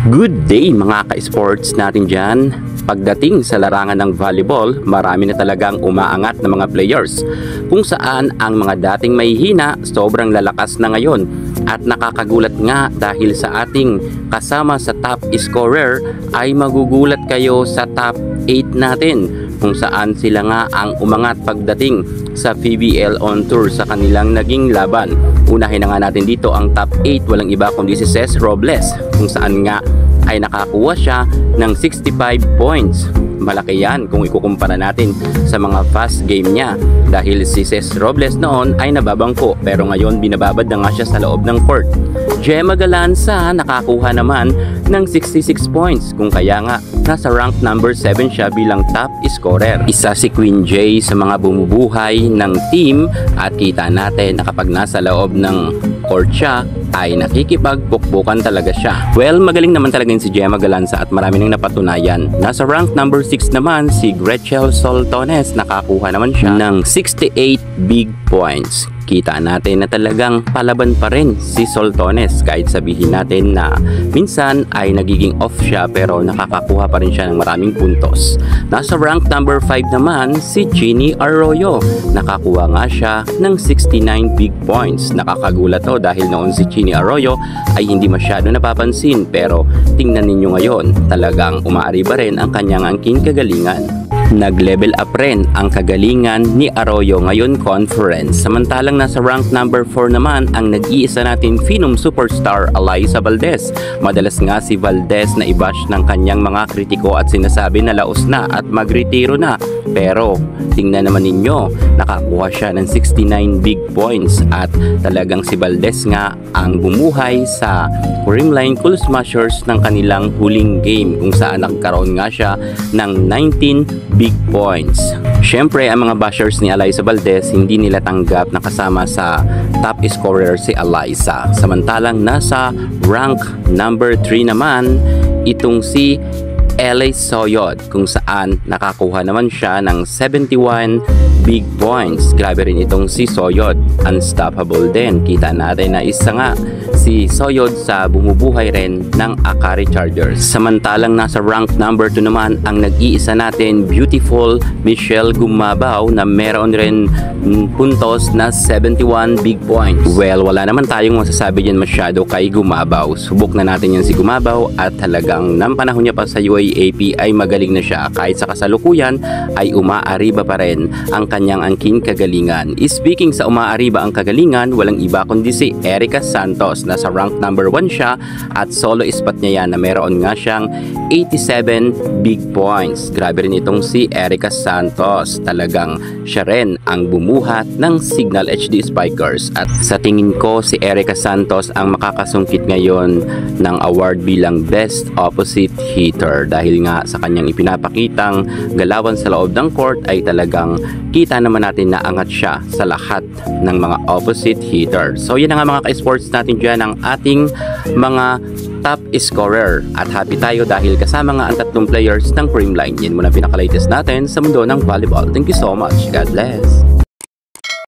Good day mga ka-sports natin dyan. Pagdating sa larangan ng volleyball, marami na talagang umaangat na mga players. Kung saan ang mga dating may hina, sobrang lalakas na ngayon. At nakakagulat nga dahil sa ating kasama sa top scorer ay magugulat kayo sa top 8 natin. Kung saan sila nga ang umangat pagdating sa PBL on tour sa kanilang naging laban. Unahin na nga natin dito ang top 8, walang iba kundi si Cez Robles, kung saan nga ay nakakuha siya ng 65 points. Malaki yan kung ikukumpara natin sa mga fast game niya, dahil si Cez Robles noon ay nababangko pero ngayon binababad na nga siya sa loob ng court. Gemma Galanza nakakuha naman ng 66 points, kung kaya nga nasa rank number 7 siya bilang top scorer. Isa si Queen J sa mga bumubuhay ng team, at kita natin na kapag nasa loob ng court siya ay nakikipagpukpukan talaga siya. Well, magaling naman talaga si Gemma Galanza at marami nang napatunayan. Nasa rank number 6 naman si Gretchen Soltones, nakakuha naman siya ng 68 big points. Kita natin na talagang palaban pa rin si Soltones, kahit sabihin natin na minsan ay nagiging off siya pero nakakakuha pa rin siya ng maraming puntos. Nasa rank number 5 naman si Jeannie Arroyo, nakakuha nga siya ng 69 big points. Nakakagulat to dahil noon si Jeannie Arroyo ay hindi masyado napapansin, pero tingnan ninyo ngayon, talagang umaariba rin ang kanyang angking kagalingan. Nag-level up rin ang kagalingan ni Arroyo ngayon conference. Samantalang nasa rank number 4 naman ang nag-iisa natin Phenom superstar Alyssa Valdez. Madalas nga si Valdez na i-bash ng kanyang mga kritiko at sinasabi na laos na at magretiro na. Pero tingnan naman ninyo, nakakuha siya ng 69 big points, at talagang si Valdez nga ang bumuhay sa Creamline Cool Smashers ng kanilang huling game, kung saan nagkaroon nga siya ng 19 big points. Syempre, ang mga bashers ni Alyssa Valdez hindi nila tanggap na kasama sa top scorer si Alyssa. Samantalang nasa rank number 3 naman itong si Elay Soyod, kung saan nakakuha naman siya ng 71 big points. Grabe rin itong si Soyod, unstoppable din. Kita natin na isa nga si Soyod sa bumubuhay rin ng Akari Chargers. Samantalang nasa rank number 2 naman ang nag-iisa natin beautiful Michelle Gumabaw, na meron rin puntos na 71 big points. Well, wala naman tayong masasabi dyan masyado kay Gumabaw. Subok na natin yan si Gumabaw, at talagang ng panahon niya pa sa UAAP ay magaling na siya. Kahit sa kasalukuyan ay umaariba pa rin ang kanyang angking kagalingan. Speaking sa umaariba ang kagalingan, walang iba kundi si Erica Santos. Nasa rank number 1 siya at solo spot niya yan na meron nga siyang 87 big points. Grabe rin itong si Erica Santos. Talagang siya rin ang bumuhat ng Signal HD Spikers, at sa tingin ko si Erica Santos ang makakasungkit ngayon ng award bilang Best Opposite Hitter, dahil nga sa kanyang ipinapakitang galawan sa loob ng court ay talagang kita naman natin na angat siya sa lahat ng mga opposite hitter. So yan na nga mga ka-sports natin dyan ang ating mga top scorer, at happy tayo dahil kasama nga ang 3 players ng Creamline. Yan muna pinaka-latest natin sa mundo ng volleyball. Thank you so much. God bless.